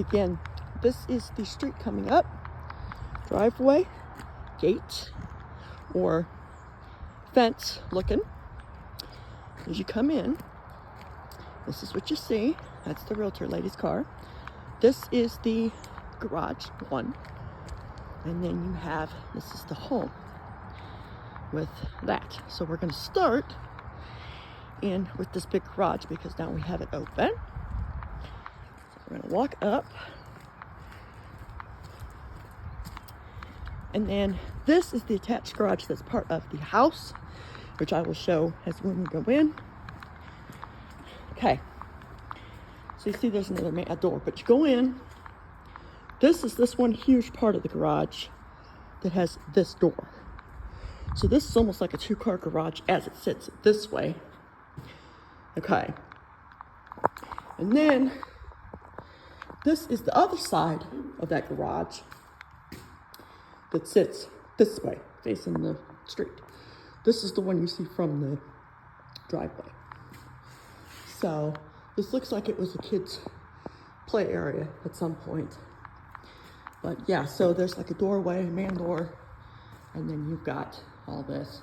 begin. This is the street coming up, driveway, gate, or fence looking. As you come in, this is what you see. That's the realtor lady's car. This is the garage one. And then you have, this is the home with that. So we're going to start in with this big garage because now we have it open. So we're going to walk up. And then this is the attached garage that's part of the house, which I will show as when we go in. Okay. So you see there's a door, but you go in. This is this one huge part of the garage that has this door. So this is almost like a two-car garage as it sits this way. Okay. And then this is the other side of that garage that sits this way, facing the street. This is the one you see from the driveway. So this looks like it was a kid's play area at some point. But yeah, so there's like a doorway, a man door, and then you've got all this,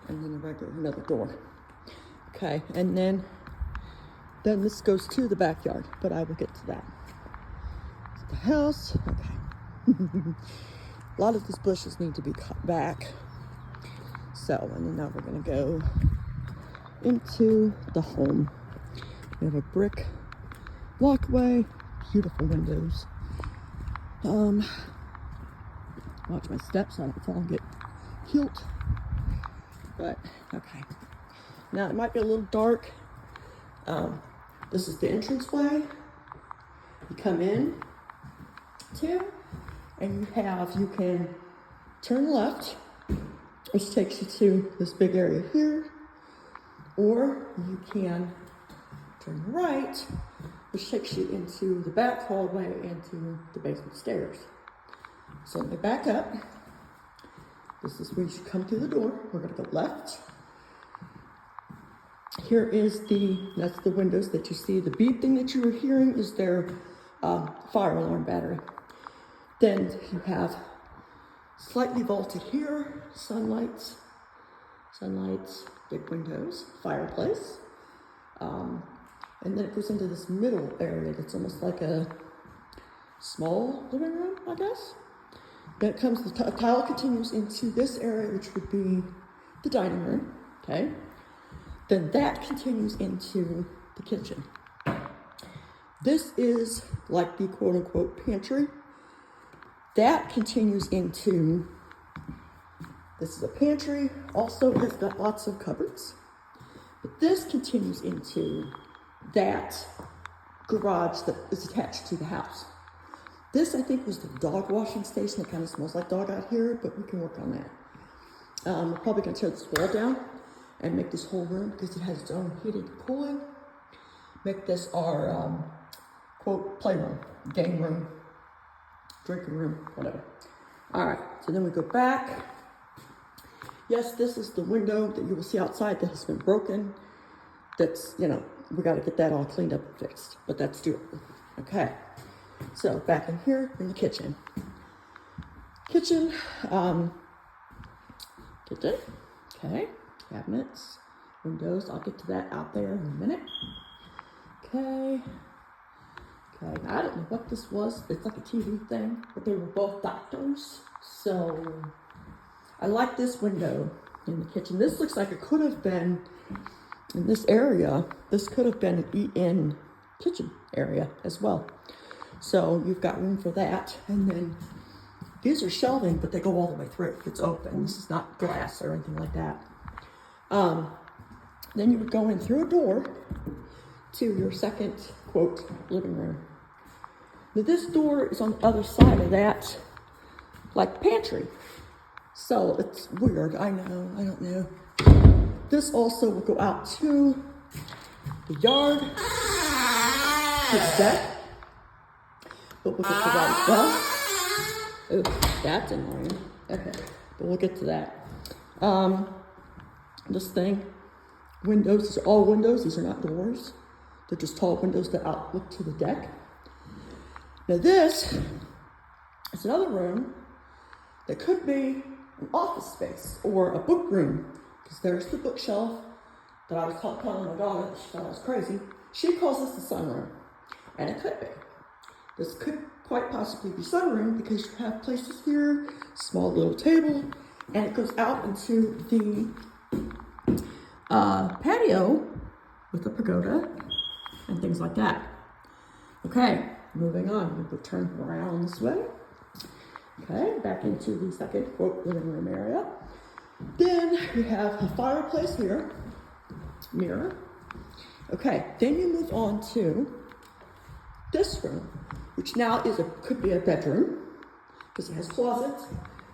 and then another door. Okay, and then this goes to the backyard, but I will get to that. The house, okay. A lot of these bushes need to be cut back. So, and then now we're gonna go into the home. We have a brick walkway, beautiful windows. Watch my steps so I don't fall and get killed. But, okay. Now, it might be a little dark. This is the entranceway. You come in to, and you can turn left, which takes you to this big area here, or you can turn right, which takes you into the back hallway into the basement stairs. So let me back up. This is where you should come through the door. We're gonna go left. Here is that's the windows that you see. The beeping that you were hearing is their fire alarm battery. Then you have slightly vaulted here, sunlights, big windows, fireplace. And then it goes into this middle area that's almost like a small living room, I guess. Then the tile continues into this area, which would be the dining room, okay? Then that continues into the kitchen. This is like the quote-unquote pantry. That continues into, this is a pantry, also has got lots of cupboards. But this continues into that garage that is attached to the house. This, I think, was the dog washing station. It kind of smells like dog out here, but we can work on that. We're probably going to tear this wall down and make this whole room, because it has its own heating and cooling. Make this our, quote, playroom, game room, drinking room, whatever. All right, so then we go back. Yes, this is the window that you will see outside that has been broken. That's, we got to get that all cleaned up and fixed, but that's doable. Okay, so back in here in the kitchen. Kitchen, okay, cabinets, windows. I'll get to that out there in a minute. Okay, I don't know what this was. It's like a TV thing, but they were both doctors. So I like this window in the kitchen. This looks like it could have been, in this area, this could have been an eat-in kitchen area as well. So you've got room for that. And then these are shelving, but they go all the way through. It's open. This is not glass or anything like that. Then you would go in through a door to your second, quote, living room. Now this door is on the other side of that, like pantry. So it's weird, I know, I don't know. This also will go out to the yard, to the deck. But we'll get to that as well. Oh, that's annoying. Okay, but we'll get to that. This thing, windows, these are all windows. These are not doors. They're just tall windows that outlook to the deck. Now this is another room that could be an office space or a book room, because there's the bookshelf that I was telling my daughter that she thought I was crazy. She calls this the sunroom, and it could be. This could quite possibly be sunroom because you have places here, small little table, and it goes out into the patio with a pagoda and things like that. Okay, moving on. We'll turn around this way. Okay, back into the second quote living room area. Then we have a fireplace here, mirror. Okay, then you move on to this room, which now could be a bedroom because it has closets,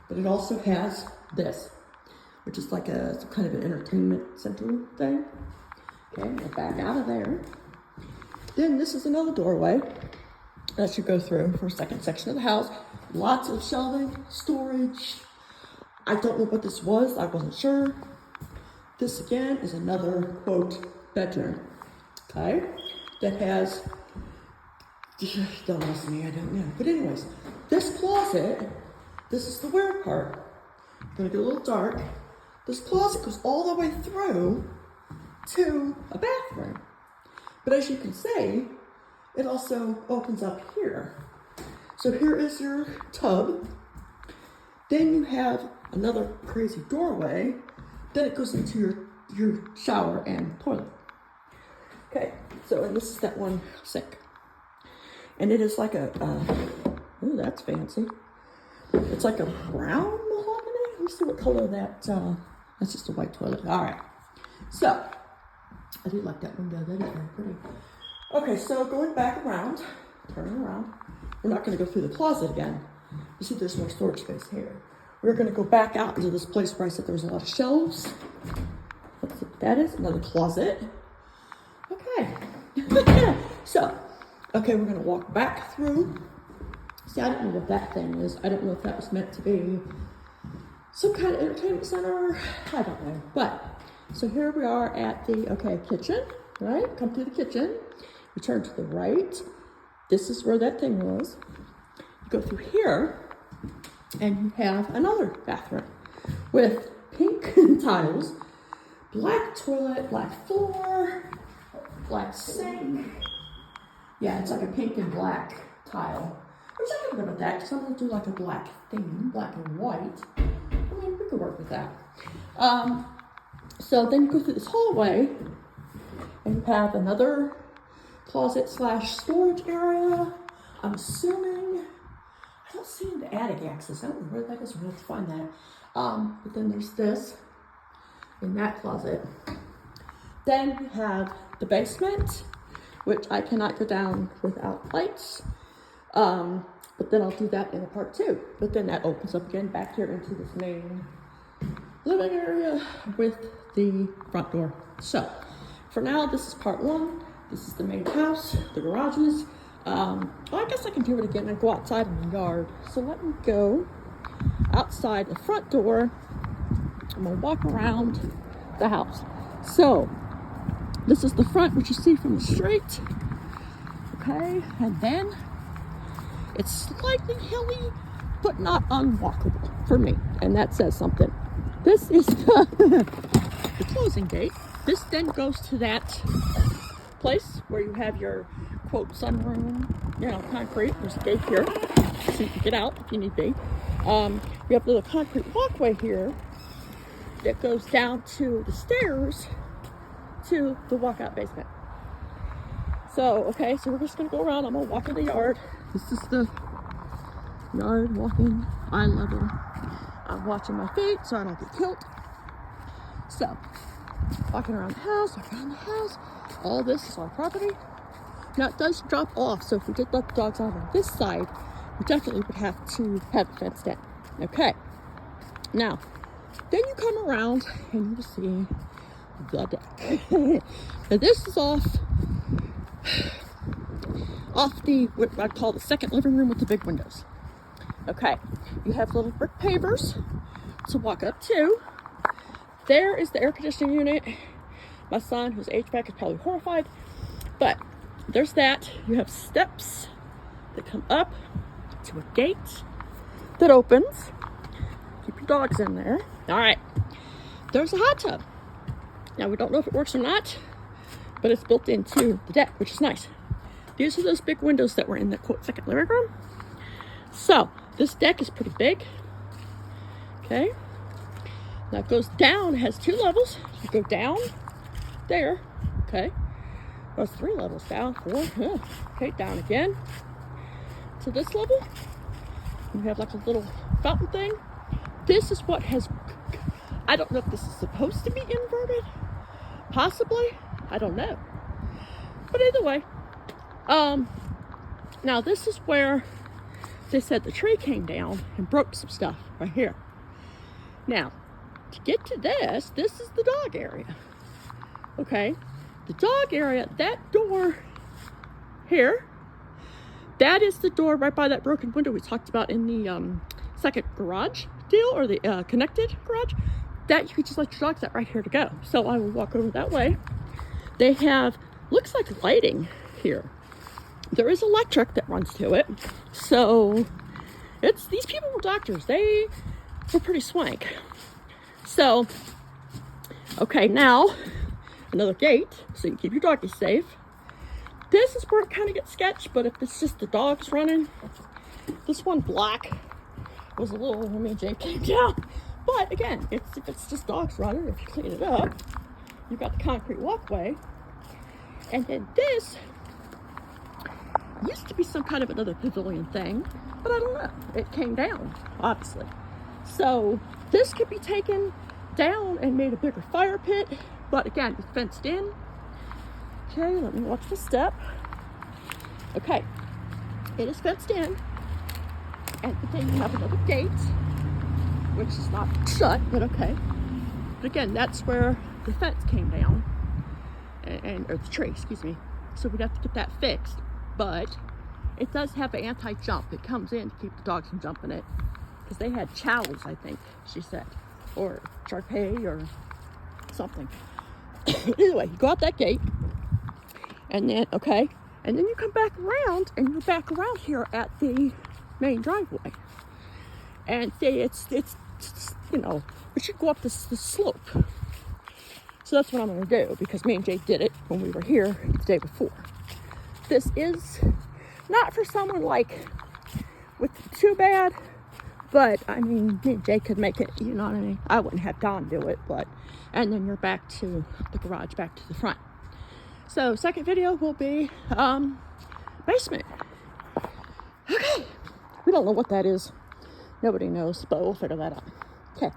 but it also has this, which is like some kind of an entertainment center thing. Okay, we're back out of there. Then this is another doorway that you go through for a second section of the house. Lots of shelving, storage. I don't know what this was. I wasn't sure. This again is another quote bedroom. Okay, that has. Don't ask me. I don't know. But anyways, this closet. This is the weird part. I'm gonna get a little dark. This closet goes all the way through to a bathroom. But as you can see, it also opens up here. So here is your tub. Then you have another crazy doorway. Then it goes into your shower and toilet. Okay, so and this is that one sink. And it is like ooh, that's fancy. It's like a brown mahogany. Let me see what color that's just a white toilet. All right. So, I do like that window. That is very pretty. Okay, so going back around, turning around. We're not going to go through the closet again. You see there's more storage space here. We're going to go back out into this place where I said there was a lot of shelves. Let's see what that is. Another closet. Okay. So, okay, we're going to walk back through. See, I don't know what that thing is. I don't know if that was meant to be some kind of entertainment center. I don't know. But, so here we are at the, kitchen, right? Come through the kitchen. We turn to the right. This is where that thing was. You go through here, and you have another bathroom with pink tiles, black toilet, black floor, black sink. Yeah, it's like a pink and black tile. Which I can go with that, because I'm going to do like a black theme, black and white. I mean, we could work with that. So then you go through this hallway, and you have another closet / storage area. I'm assuming, I don't see the attic access. I don't know where that is. We'll have to find that. But then there's this in that closet. Then you have the basement, which I cannot go down without lights. But then I'll do that in a part 2. But then that opens up again back here into this main living area with the front door. So for now, this is part 1. This is the main house, the garages. Well, I guess I can do it again and go outside in the yard. So let me go outside the front door. I'm gonna walk around the house. So this is the front, which you see from the street. Okay, and then it's slightly hilly, but not unwalkable for me, and that says something. This is the closing gate. This then goes to that place where you have your quote sunroom, concrete. There's a gate here, so you can get out if you need be. We have a little concrete walkway here that goes down to the stairs to the walkout basement. So, okay, so we're just gonna go around. I'm gonna walk in the yard. This is the yard walking eye level. I'm watching my feet so I don't get killed. So, walking around the house, all this is our property. Now it does drop off, so if we did let the dogs out on this side, we definitely would have to have it fenced in. Okay, now, then you come around and you will see the deck. Now this is off the, what I call the second living room with the big windows. Okay, you have little brick pavers to walk up to. There is the air conditioning unit. My son, who's HVAC, is probably horrified, but there's that. You have steps They come up to a gate that opens. Keep your dogs in there. All right. There's a hot tub. Now, we don't know if it works or not, but it's built into the deck, which is nice. These are those big windows that were in the quote second living room. So this deck is pretty big. Okay. Now it goes down, it has 2 levels. You go down there. Okay. Well, 3 levels down, 4. Okay, down again to this level. You have like a little fountain thing. This is what has, I don't know if this is supposed to be inverted. Possibly. I don't know. But either way, now this is where they said the tree came down and broke some stuff right here. Now, to get to this is the dog area. Okay, the dog area, that door here, that is the door right by that broken window we talked about in the second garage deal, or the connected garage. That you could just let your dogs out right here to go. So I will walk over that way. They have, looks like lighting here. There is electric that runs to it. So it's, these people were doctors. They were pretty swank. So, okay, now another gate so you keep your doggies safe. This is where it kind of gets sketched, but if it's just the dogs running, this one black was a little, when me and Jake came down. But again, if it's just dogs running, if you clean it up, you've got the concrete walkway. And then this used to be some kind of another pavilion thing, but I don't know. It came down, obviously. So this could be taken down and made a bigger fire pit, but again, it's fenced in. Okay, let me watch the step. Okay, it is fenced in. And then you have another gate, which is not shut, but okay. But again, that's where the fence came down, or the tree, excuse me. So we'd have to get that fixed, but it does have an anti-jump. It comes in to keep the dogs from jumping it, because they had chows, I think, she said, or Sharpei or something. Either way, you go out that gate, and then, okay, and then you come back around, and you're back around here at the main driveway. And say it's you know, we should go up this slope. So that's what I'm going to do, because me and Jake did it when we were here the day before. This is not for someone like with too bad, but I mean, me and Jake could make it, you know what I mean? I wouldn't have Don do it, but, and then you're back to the garage, back to the front. So second video will be basement. Okay, we don't know what that is. Nobody knows, but we'll figure that out. Okay.